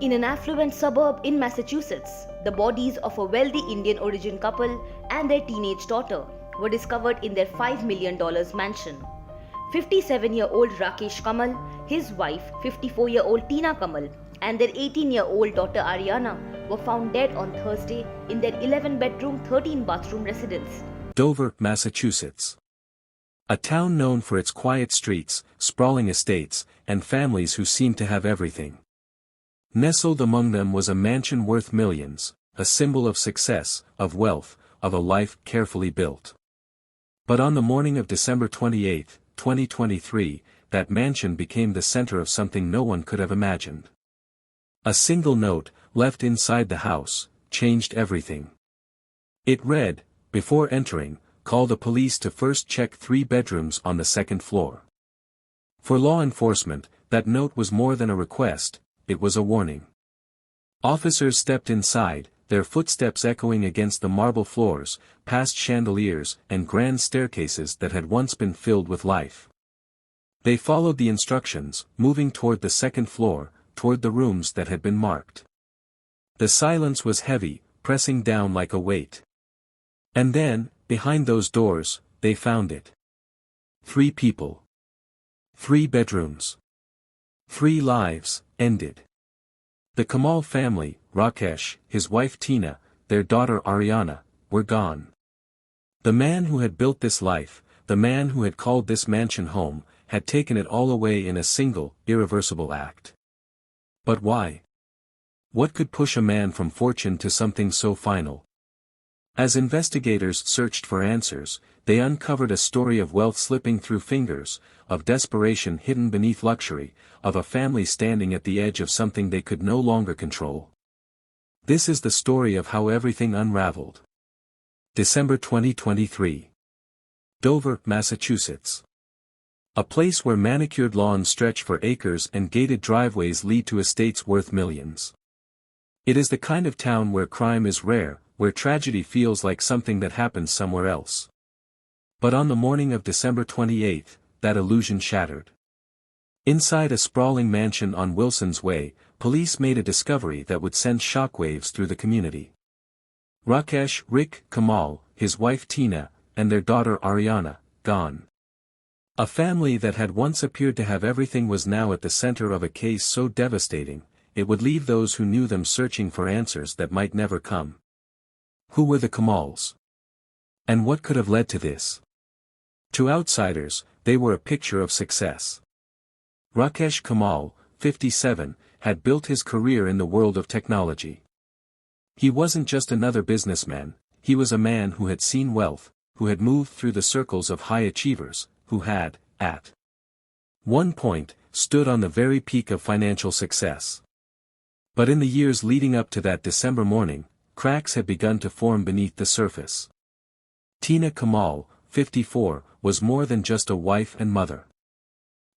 In an affluent suburb in Massachusetts, the bodies of a wealthy Indian origin couple and their teenage daughter were discovered in their $5 million mansion. 57-year-old Rakesh Kamal, his wife, 54-year-old Tina Kamal, and their 18-year-old daughter Ariana were found dead on Thursday in their 11-bedroom, 13-bathroom residence. Dover, Massachusetts. A town known for its quiet streets, sprawling estates, and families who seem to have everything. Nestled among them was a mansion worth millions, a symbol of success, of wealth, of a life carefully built. But on the morning of December 28, 2023, that mansion became the center of something no one could have imagined. A single note, left inside the house, changed everything. It read, "Before entering, call the police to first check 3 bedrooms on the 2nd floor." For law enforcement, that note was more than a request, it was a warning. Officers stepped inside, their footsteps echoing against the marble floors, past chandeliers and grand staircases that had once been filled with life. They followed the instructions, moving toward the 2nd floor, toward the rooms that had been marked. The silence was heavy, pressing down like a weight. And then, behind those doors, they found it. 3 people. 3 bedrooms. 3 lives, ended. The Kamal family, Rakesh, his wife Tina, their daughter Ariana, were gone. The man who had built this life, the man who had called this mansion home, had taken it all away in a single, irreversible act. But why? What could push a man from fortune to something so final? As investigators searched for answers, they uncovered a story of wealth slipping through fingers, of desperation hidden beneath luxury, of a family standing at the edge of something they could no longer control. This is the story of how everything unraveled. December 2023. Dover, Massachusetts. A place where manicured lawns stretch for acres and gated driveways lead to estates worth millions. It is the kind of town where crime is rare, where tragedy feels like something that happens somewhere else. But on the morning of December 28, that illusion shattered. Inside a sprawling mansion on Wilson's Way, police made a discovery that would send shockwaves through the community. Rakesh Kamal, his wife Tina, and their daughter Ariana, gone. A family that had once appeared to have everything was now at the center of a case so devastating, it would leave those who knew them searching for answers that might never come. Who were the Kamals? And what could have led to this? To outsiders, they were a picture of success. Rakesh Kamal, 57, had built his career in the world of technology. He wasn't just another businessman, he was a man who had seen wealth, who had moved through the circles of high achievers, who had, at one point, stood on the very peak of financial success. But in the years leading up to that December morning, cracks had begun to form beneath the surface. Tina Kamal, 54, was more than just a wife and mother.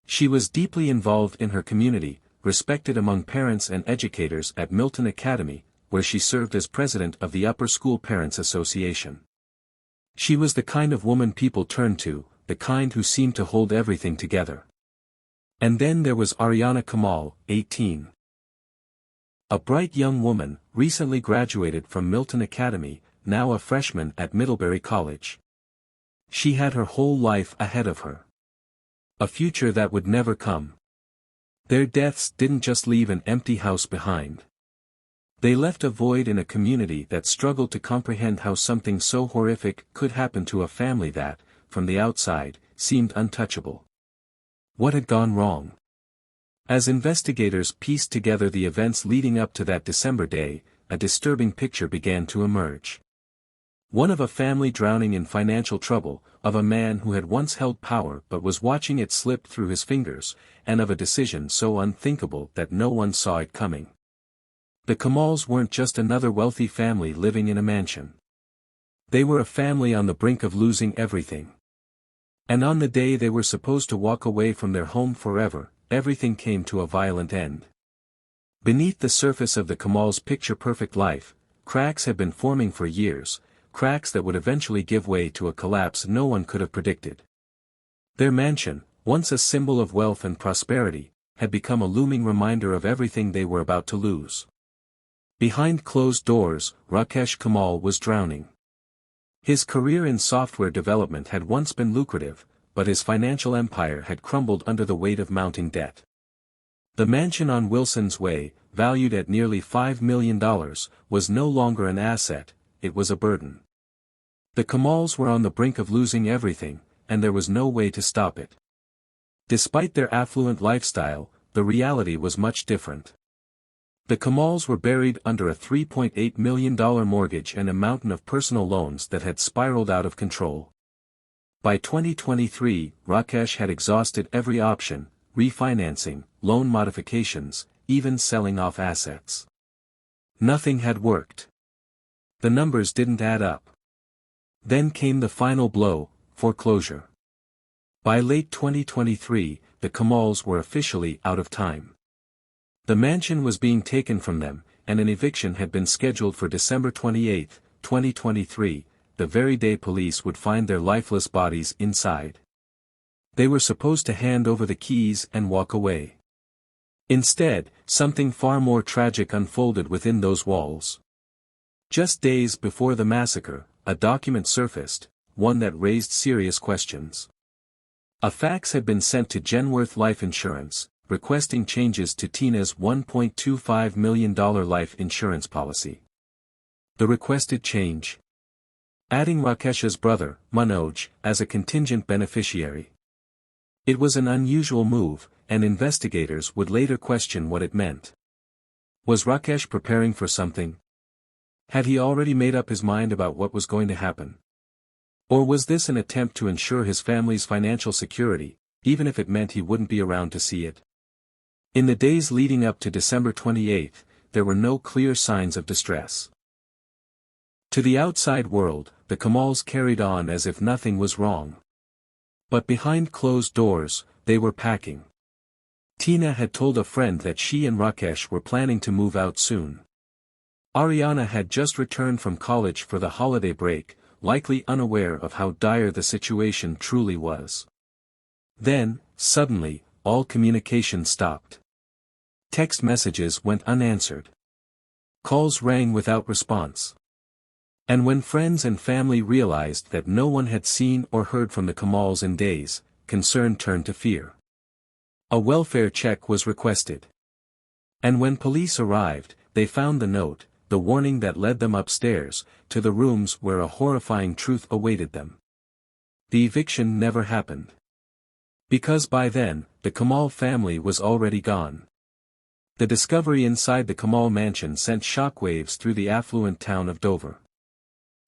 She was deeply involved in her community, respected among parents and educators at Milton Academy, where she served as president of the Upper School Parents Association. She was the kind of woman people turned to, the kind who seemed to hold everything together. And then there was Ariana Kamal, 18. A bright young woman, recently graduated from Milton Academy, now a freshman at Middlebury College. She had her whole life ahead of her. A future that would never come. Their deaths didn't just leave an empty house behind. They left a void in a community that struggled to comprehend how something so horrific could happen to a family that, from the outside, seemed untouchable. What had gone wrong? As investigators pieced together the events leading up to that December day, a disturbing picture began to emerge. One of a family drowning in financial trouble, of a man who had once held power but was watching it slip through his fingers, and of a decision so unthinkable that no one saw it coming. The Kamals weren't just another wealthy family living in a mansion. They were a family on the brink of losing everything. And on the day they were supposed to walk away from their home forever, everything came to a violent end. Beneath the surface of the Kamal's picture-perfect life, cracks had been forming for years, cracks that would eventually give way to a collapse no one could have predicted. Their mansion, once a symbol of wealth and prosperity, had become a looming reminder of everything they were about to lose. Behind closed doors, Rakesh Kamal was drowning. His career in software development had once been lucrative, but his financial empire had crumbled under the weight of mounting debt. The mansion on Wilson's Way, valued at nearly $5 million, was no longer an asset, it was a burden. The Kamals were on the brink of losing everything, and there was no way to stop it. Despite their affluent lifestyle, the reality was much different. The Kamals were buried under a $3.8 million mortgage and a mountain of personal loans that had spiraled out of control. By 2023, Rakesh had exhausted every option: refinancing, loan modifications, even selling off assets. Nothing had worked. The numbers didn't add up. Then came the final blow: foreclosure. By late 2023, the Kamals were officially out of time. The mansion was being taken from them, and an eviction had been scheduled for December 28, 2023, the very day police would find their lifeless bodies inside. They were supposed to hand over the keys and walk away. Instead, something far more tragic unfolded within those walls. Just days before the massacre, a document surfaced, one that raised serious questions. A fax had been sent to Genworth Life Insurance, requesting changes to Tina's $1.25 million life insurance policy. The requested change: adding Rakesh's brother, Manoj, as a contingent beneficiary. It was an unusual move, and investigators would later question what it meant. Was Rakesh preparing for something? Had he already made up his mind about what was going to happen? Or was this an attempt to ensure his family's financial security, even if it meant he wouldn't be around to see it? In the days leading up to December 28, there were no clear signs of distress. To the outside world, the Kamals carried on as if nothing was wrong. But behind closed doors, they were packing. Tina had told a friend that she and Rakesh were planning to move out soon. Ariana had just returned from college for the holiday break, likely unaware of how dire the situation truly was. Then, suddenly, all communication stopped. Text messages went unanswered. Calls rang without response. And when friends and family realized that no one had seen or heard from the Kamals in days, concern turned to fear. A welfare check was requested. And when police arrived, they found the note, the warning that led them upstairs, to the rooms where a horrifying truth awaited them. The eviction never happened. Because by then, the Kamal family was already gone. The discovery inside the Kamal mansion sent shockwaves through the affluent town of Dover.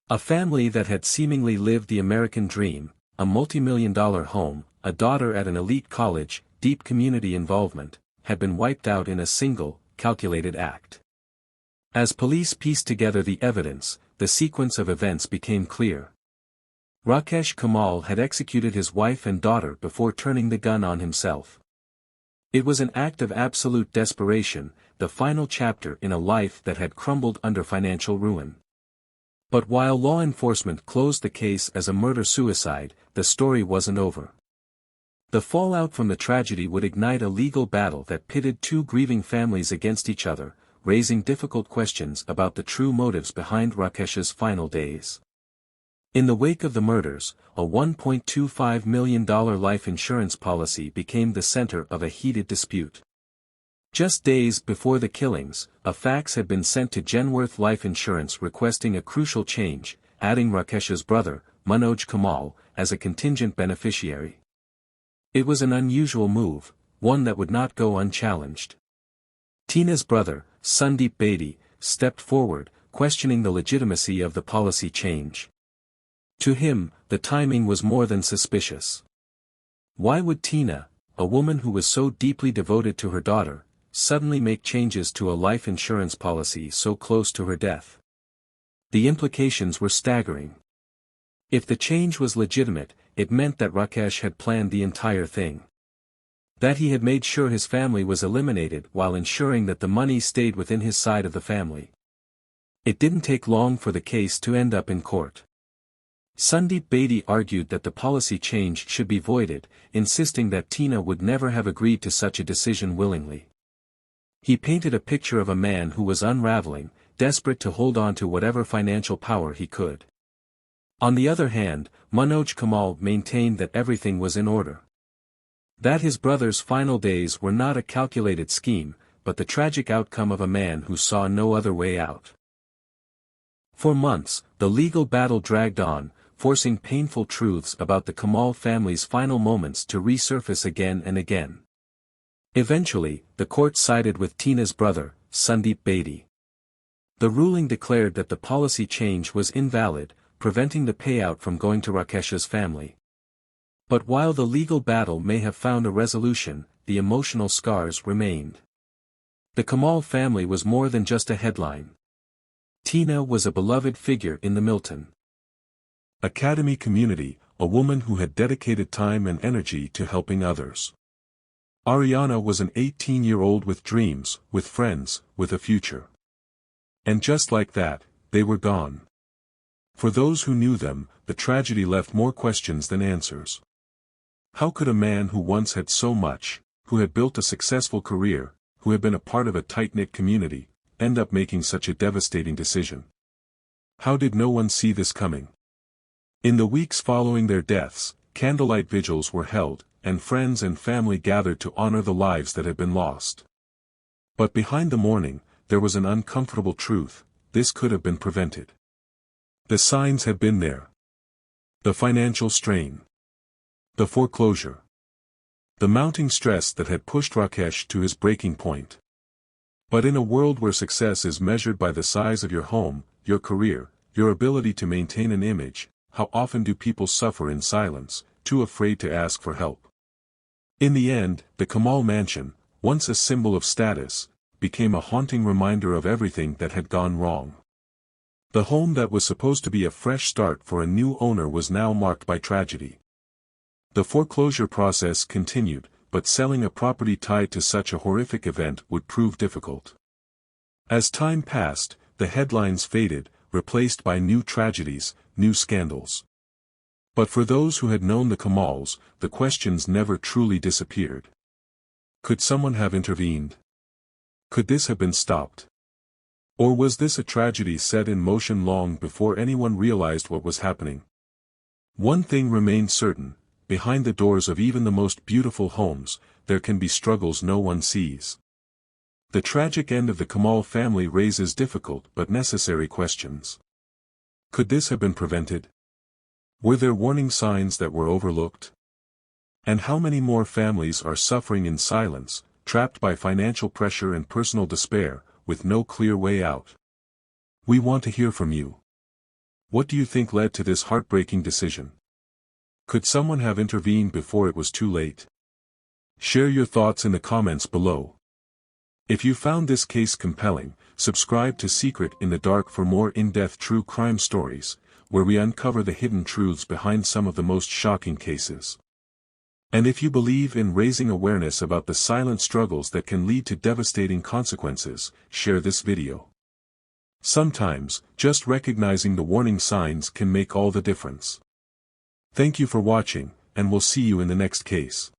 A family that had seemingly lived the American dream, a multi-million-dollar home, a daughter at an elite college, deep community involvement, had been wiped out in a single, calculated act. As police pieced together the evidence, the sequence of events became clear. Rakesh Kamal had executed his wife and daughter before turning the gun on himself. It was an act of absolute desperation, the final chapter in a life that had crumbled under financial ruin. But while law enforcement closed the case as a murder-suicide, the story wasn't over. The fallout from the tragedy would ignite a legal battle that pitted two grieving families against each other, raising difficult questions about the true motives behind Rakesh's final days. In the wake of the murders, a $1.25 million life insurance policy became the center of a heated dispute. Just days before the killings, a fax had been sent to Genworth Life Insurance requesting a crucial change, adding Rakesh's brother, Manoj Kamal, as a contingent beneficiary. It was an unusual move, one that would not go unchallenged. Tina's brother, Sandeep Bedi, stepped forward, questioning the legitimacy of the policy change. To him, the timing was more than suspicious. Why would Tina, a woman who was so deeply devoted to her daughter, suddenly make changes to a life insurance policy so close to her death? The implications were staggering. If the change was legitimate, it meant that Rakesh had planned the entire thing. That he had made sure his family was eliminated while ensuring that the money stayed within his side of the family. It didn't take long for the case to end up in court. Sandeep Bedi argued that the policy change should be voided, insisting that Tina would never have agreed to such a decision willingly. He painted a picture of a man who was unraveling, desperate to hold on to whatever financial power he could. On the other hand, Manoj Kamal maintained that everything was in order. That his brother's final days were not a calculated scheme, but the tragic outcome of a man who saw no other way out. For months, the legal battle dragged on, forcing painful truths about the Kamal family's final moments to resurface again and again. Eventually, the court sided with Tina's brother, Sandeep Bedi. The ruling declared that the policy change was invalid, preventing the payout from going to Rakesh's family. But while the legal battle may have found a resolution, the emotional scars remained. The Kamal family was more than just a headline. Tina was a beloved figure in the Milton Academy community, a woman who had dedicated time and energy to helping others. Ariana was an 18-year-old with dreams, with friends, with a future. And just like that, they were gone. For those who knew them, the tragedy left more questions than answers. How could a man who once had so much, who had built a successful career, who had been a part of a tight-knit community, end up making such a devastating decision? How did no one see this coming? In the weeks following their deaths, candlelight vigils were held, and friends and family gathered to honor the lives that had been lost. But behind the mourning, there was an uncomfortable truth: this could have been prevented. The signs had been there. The financial strain. The foreclosure. The mounting stress that had pushed Rakesh to his breaking point. But in a world where success is measured by the size of your home, your career, your ability to maintain an image, how often do people suffer in silence, too afraid to ask for help? In the end, the Kamal mansion, once a symbol of status, became a haunting reminder of everything that had gone wrong. The home that was supposed to be a fresh start for a new owner was now marked by tragedy. The foreclosure process continued, but selling a property tied to such a horrific event would prove difficult. As time passed, the headlines faded, replaced by new tragedies, new scandals. But for those who had known the Kamals, the questions never truly disappeared. Could someone have intervened? Could this have been stopped? Or was this a tragedy set in motion long before anyone realized what was happening? One thing remained certain: behind the doors of even the most beautiful homes, there can be struggles no one sees. The tragic end of the Kamal family raises difficult but necessary questions. Could this have been prevented? Were there warning signs that were overlooked? And how many more families are suffering in silence, trapped by financial pressure and personal despair, with no clear way out? We want to hear from you. What do you think led to this heartbreaking decision? Could someone have intervened before it was too late? Share your thoughts in the comments below. If you found this case compelling, subscribe to Secret in the Dark for more in-depth true crime stories, where we uncover the hidden truths behind some of the most shocking cases. And if you believe in raising awareness about the silent struggles that can lead to devastating consequences, share this video. Sometimes, just recognizing the warning signs can make all the difference. Thank you for watching, and we'll see you in the next case.